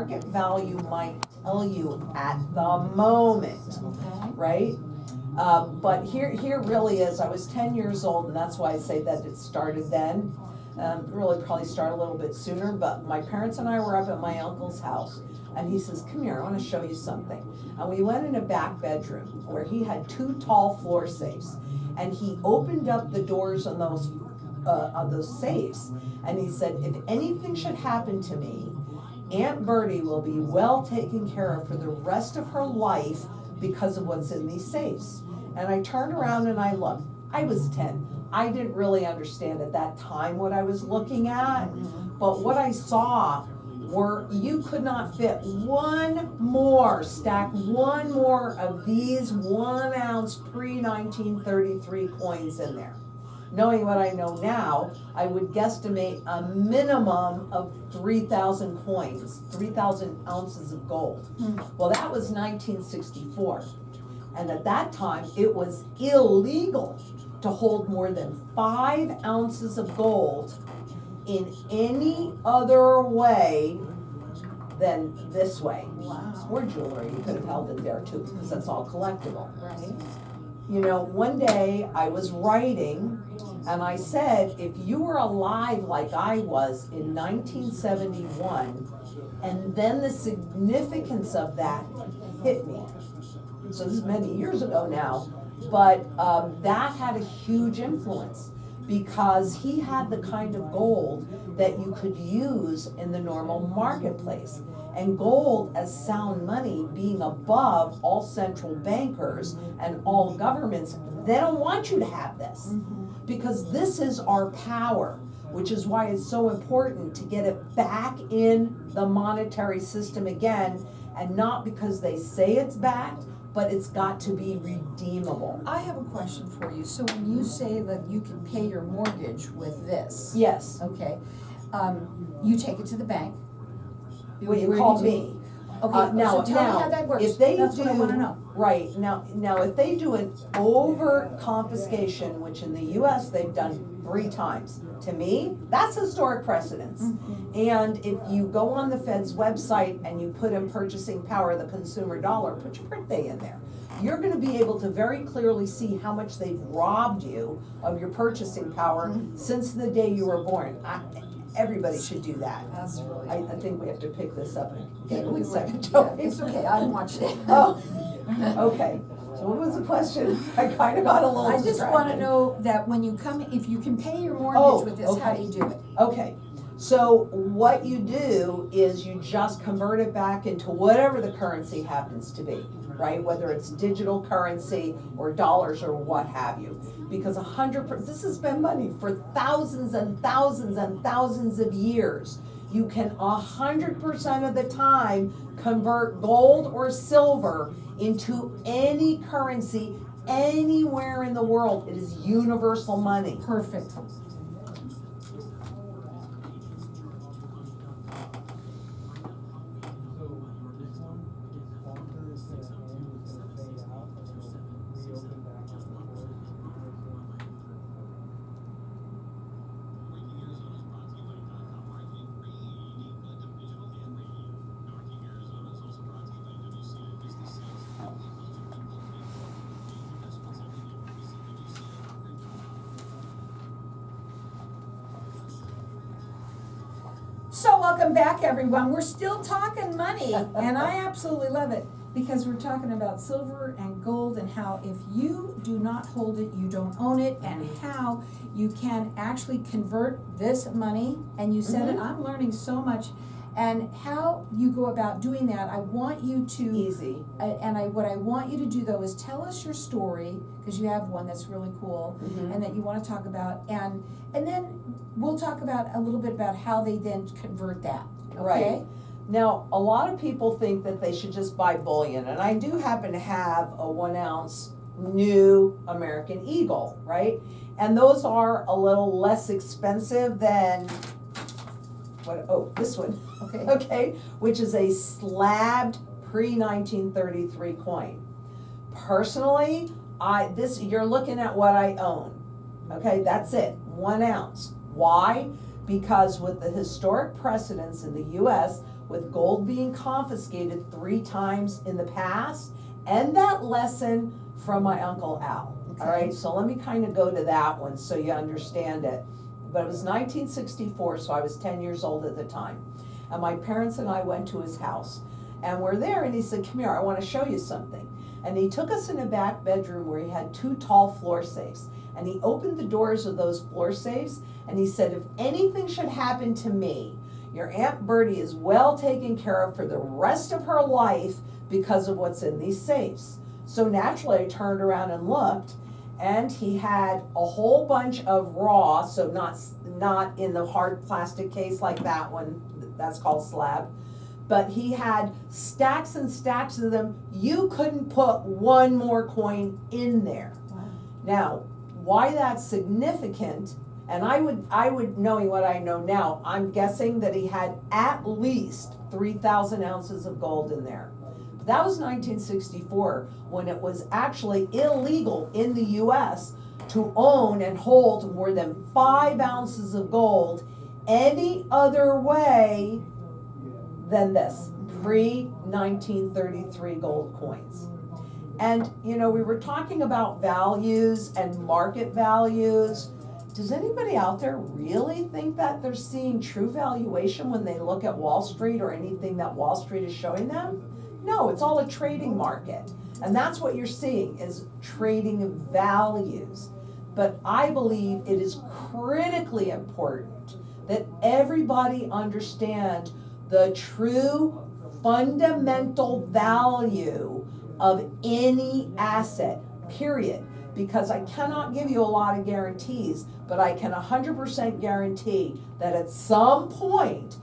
market value might tell you at the moment, Okay. right? But here really is, I was 10 years old, and that's why I say that it started then. Really probably started a little bit sooner, but my parents and I were up at my uncle's house, and he says, come here, I wanna show you something. And we went in a back bedroom where he had 2 tall floor safes, and he opened up the doors on those safes, and he said, if anything should happen to me, Aunt Bertie will be well taken care of for the rest of her life because of what's in these safes. And I turned around and I looked. I was 10. I didn't really understand at that time what I was looking at, but what I saw were, you could not fit stack one more of these 1 ounce pre-1933 coins in there. Knowing what I know now, I would guesstimate a minimum of 3,000 coins, 3,000 ounces of gold. Well, that was 1964. And at that time, it was illegal to hold more than 5 ounces of gold in any other way than this way. Wow. Or jewelry, you could have held it there too, because that's all collectible. Right. You know, one day I was writing and I said, if you were alive like I was in 1971, and then the significance of that hit me. So this is many years ago now, but that had a huge influence because he had the kind of gold that you could use in the normal marketplace. And gold as sound money being above all central bankers and all governments, they don't want you to have this. Because this is our power, which is why it's so important to get it back in the monetary system again, and not because they say it's backed, but it's got to be redeemable. I have a question for you. So when you say that you can pay your mortgage with this, Yes, okay, you take it to the bank. well, you Where call do me. Okay, Now, so tell me how that works. if they That's do, what I wanna know. right, now, if they do an over confiscation, which in the US they've done 3 times, to me, that's historic precedence. And if you go on the Fed's website and you put in purchasing power of the consumer dollar, put your birthday in there. You're gonna be able to very clearly see how much they've robbed you of your purchasing power since the day you were born. Everybody should do that. That's really. I think we have to pick this up and get we a second. yeah, it's okay, I watched it. Oh, okay. So what was the question? I kind of got a little I just distracted. wanna know that when you come, if you can pay your Oh, mortgage with this, how do okay. you do it? Okay, so what you do is you just convert it back into whatever the currency happens to be, right? Whether it's digital currency or dollars or what have you. Because this has been money for thousands and thousands and thousands of years. You can 100% of the time convert gold or silver into any currency anywhere in the world. It is universal money. Perfect. So welcome back, everyone. We're still talking money, and I absolutely love it because we're talking about silver and gold and how if you do not hold it, you don't own it, and how you can actually convert this money. And you said it, I'm learning so much. And how you go about doing that, I want you to Easy. What I want you to do though is tell us your story, because you have one that's really cool and that you want to talk about, and then we'll talk about a little bit about how they then convert that. Okay? Right. Now, a lot of people think that they should just buy bullion, and I do happen to have a 1 ounce new American Eagle, right? And those are a little less expensive than this one. Okay. Okay, which is a slabbed pre-1933 coin. Personally, you're looking at what I own. Okay, that's it, 1 ounce. Why? Because with the historic precedents in the US, with gold being confiscated 3 times in the past, and that lesson from my Uncle Al. Okay. All right, so let me kind of go to that one so you understand it. But it was 1964, so I was 10 years old at the time. And my parents and I went to his house. And we're there, and he said, come here, I want to show you something. And he took us in a back bedroom where he had 2 tall floor safes. And he opened the doors of those floor safes, and he said, if anything should happen to me, your Aunt Bertie is well taken care of for the rest of her life because of what's in these safes. So naturally, I turned around and looked, and he had a whole bunch of raw, so not in the hard plastic case like that one, that's called slab, but he had stacks and stacks of them. You couldn't put one more coin in there. Wow. Now, why that's significant, and I would knowing what I know now, I'm guessing that he had at least 3,000 ounces of gold in there. But that was 1964, when it was actually illegal in the US to own and hold more than 5 ounces of gold any other way than this, pre-1933 gold coins. And, you know, we were talking about values and market values. Does anybody out there really think that they're seeing true valuation when they look at Wall Street or anything that Wall Street is showing them? No, it's all a trading market. And that's what you're seeing, is trading values. But I believe it is critically important that everybody understand the true fundamental value of any asset, period. Because I cannot give you a lot of guarantees, but I can 100% guarantee that at some point,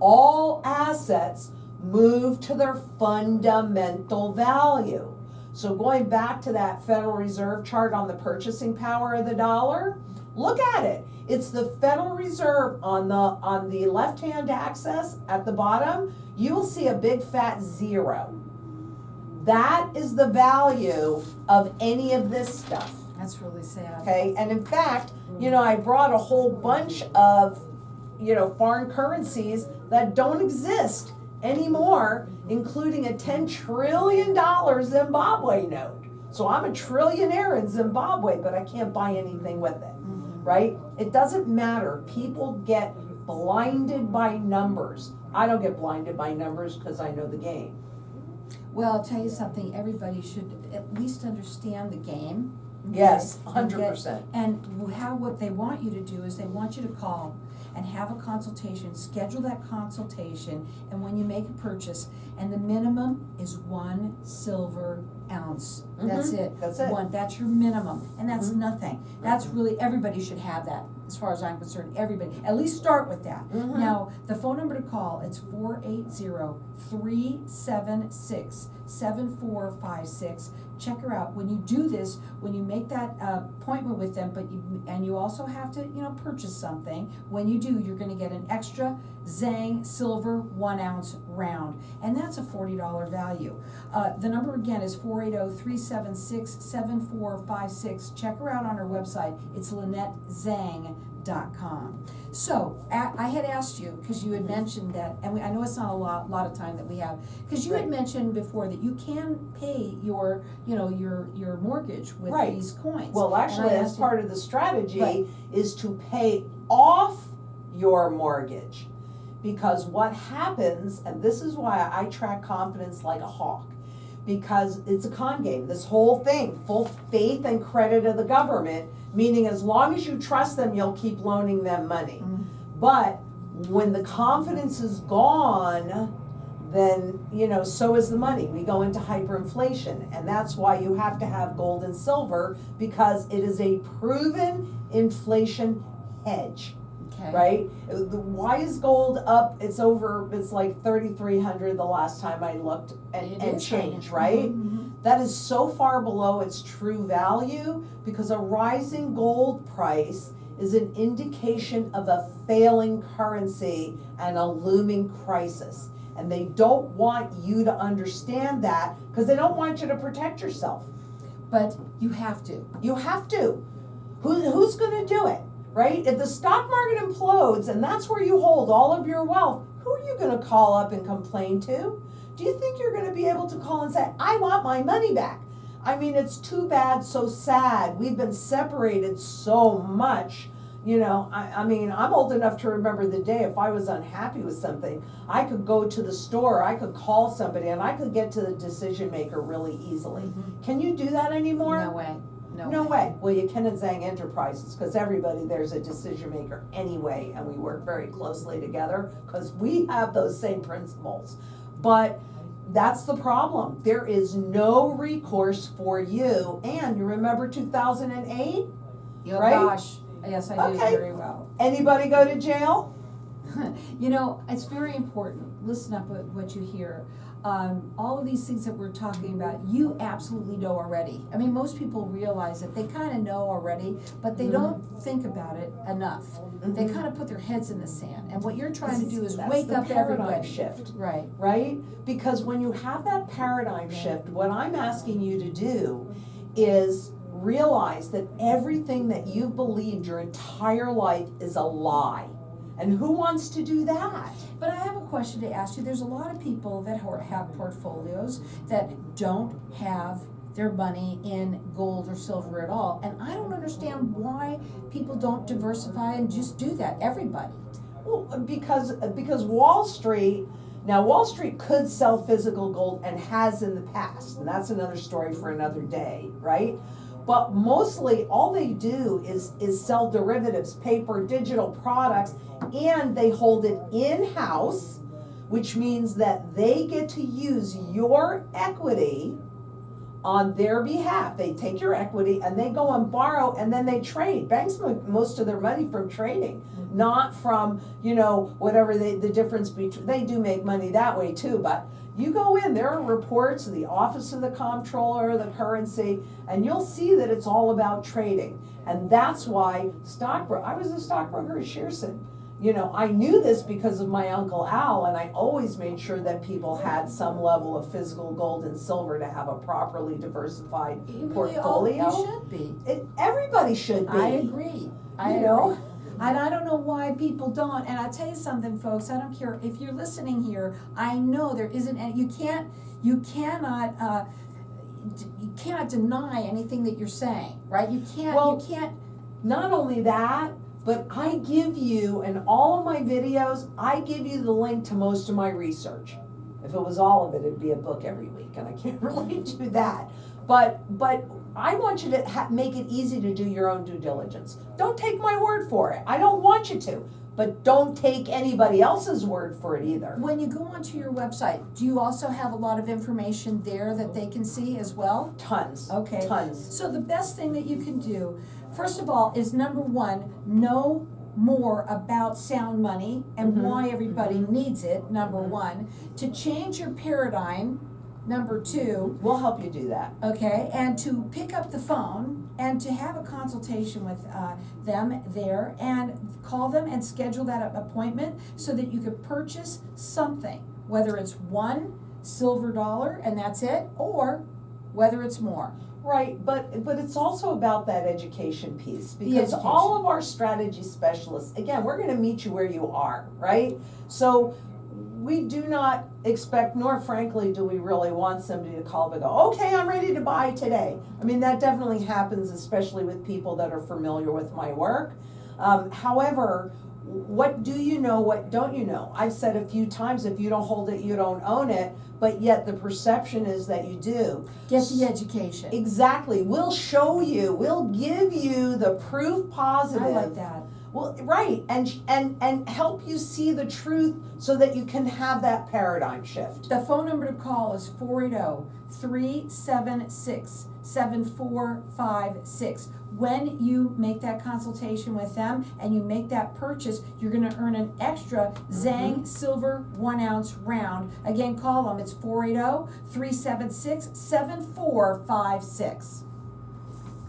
all assets move to their fundamental value. So going back to that Federal Reserve chart on the purchasing power of the dollar, look at it. It's the Federal Reserve on the left-hand axis at the bottom. You will see a big fat 0. That is the value of any of this stuff. That's really sad. Okay, and in fact, you know, I brought a whole bunch of, you know, foreign currencies that don't exist anymore, including a $10 trillion Zimbabwe note. So I'm a trillionaire in Zimbabwe, but I can't buy anything with it, right? It doesn't matter. People get blinded by numbers. I don't get blinded by numbers because I know the game. Well, I'll tell you something, everybody should at least understand the game. Okay? Yes, And 100%. And how, what they want you to do is they want you to call and have a consultation, schedule that consultation, and when you make a purchase, and the minimum is 1 silver ounce. That's it. That's it. That's your minimum, and that's Mhm. nothing. That's really, everybody should have that, as far as I'm concerned, everybody. At least start with that. Mhm. Now, the phone number to call, it's 480-376-7456. Check her out. When you do this, when you make that appointment with them, and you also have to, you know, purchase something. When you do, you're going to get an extra ZANG silver 1 ounce round, and that's a $40 value. The number again is 480-376-7456. Check her out on her website. It's LynetteZang.com. So I had asked you, because you had mentioned that, and I know it's not a lot of time that we have, because you had Right. mentioned before that you can pay your, you know, your mortgage with Right. these coins. Well, actually, And I that's asked you- part of the strategy, Right. is to pay off your mortgage. Because what happens, and this is why I track confidence like a hawk, because it's a con game. This whole thing, full faith and credit of the government, meaning as long as you trust them, you'll keep loaning them money. Mhm. But when the confidence is gone, then, you know, so is the money. We go into hyperinflation, and that's why you have to have gold and silver, because it is a proven inflation hedge. Okay. Right? Why is gold up? It's like 3,300 the last time I looked, and It is change, higher. right? Mhm. That is so far below its true value, because a rising gold price is an indication of a failing currency and a looming crisis. And they don't want you to understand that, because they don't want you to protect yourself. But you have to. You have to. Who's going to do it, right? If the stock market implodes and that's where you hold all of your wealth, who are you gonna call up and complain to? Do you think you're gonna be able to call and say, I want my money back? I mean, it's too bad, so sad. We've been separated so much. You know, I mean, I'm old enough to remember the day if I was unhappy with something, I could go to the store, I could call somebody, and I could get to the decision maker really easily. Mhm. Can you do that anymore? No way, No way. Well, you can at ZANG Enterprises, because everybody there's a decision maker anyway, and we work very closely together, because we have those same principles. But that's the problem. There is no recourse for you. And you remember 2008? Oh Right? gosh, yes, I do Okay. very well. Anybody go to jail? You know, it's very important, listen up with what you hear. All of these things that we're talking about, you absolutely know already. I mean, most people realize it, they kind of know already, but they don't think about it enough. They kind of put their heads in the sand, and what you're trying to do is That's wake the up paradigm everybody. shift. Right. Right? Because when you have that paradigm shift, what I'm asking you to do is realize that everything that you've believed your entire life is a lie. And who wants to do that? But I have a question to ask you. There's a lot of people that have portfolios that don't have their money in gold or silver at all. And I don't understand why people don't diversify and just do that. Everybody. Well, because Wall Street, now Wall Street could sell physical gold and has in the past, and that's another story for another day, right? But mostly all they do is sell derivatives, paper, digital products, and they hold it in-house, which means that they get to use your equity on their behalf. They take your equity and they go and borrow and then they trade. Banks make most of their money from trading, not from, you know, whatever the difference between, they do make money that way too, but you go in, there are reports of the Office of the Comptroller, the currency, and you'll see that it's all about trading. And that's why I was a stockbroker at Shearson. You know, I knew this because of my Uncle Al, and I always made sure that people had some level of physical gold and silver to have a properly diversified portfolio. You should be. Everybody should be. I agree. I You know? agree. And I don't know why people don't. And I'll tell you something, folks, I don't care if you're listening here, I know there isn't any, you cannot deny anything that you're saying, right? You can't. Not only that, but I give you, in all of my videos, I give you the link to most of my research. If it was all of it, it'd be a book every week, and I can't really do that. But I want you to make it easy to do your own due diligence. Don't take my word for it. I don't want you to. But don't take anybody else's word for it either. When you go onto your website, do you also have a lot of information there that they can see as well? Tons. Okay. Tons. So the best thing that you can do, first of all, is number one, know more about sound money and why everybody needs it, number one. To change your paradigm, number two. We'll help you do that. Okay, and to pick up the phone and to have a consultation with them there and call them and schedule that appointment so that you could purchase something, whether it's one silver dollar and that's it, or whether it's more. Right, but it's also about that education piece, because all of our strategy specialists, again, we're gonna meet you where you are, right? So we do not expect, nor frankly do we really want somebody to call up and go, okay, I'm ready to buy today. I mean, that definitely happens, especially with people that are familiar with my work. However, what do you know, what don't you know? I've said a few times, if you don't hold it, you don't own it, but yet the perception is that you do. Get the education. Exactly. We'll show you, we'll give you the proof positive. I like that. Well, right, and help you see the truth so that you can have that paradigm shift. The phone number to call is 480-376-7456. When you make that consultation with them and you make that purchase, you're gonna earn an extra ZANG Silver 1 ounce round. Again, call them, it's 480-376-7456.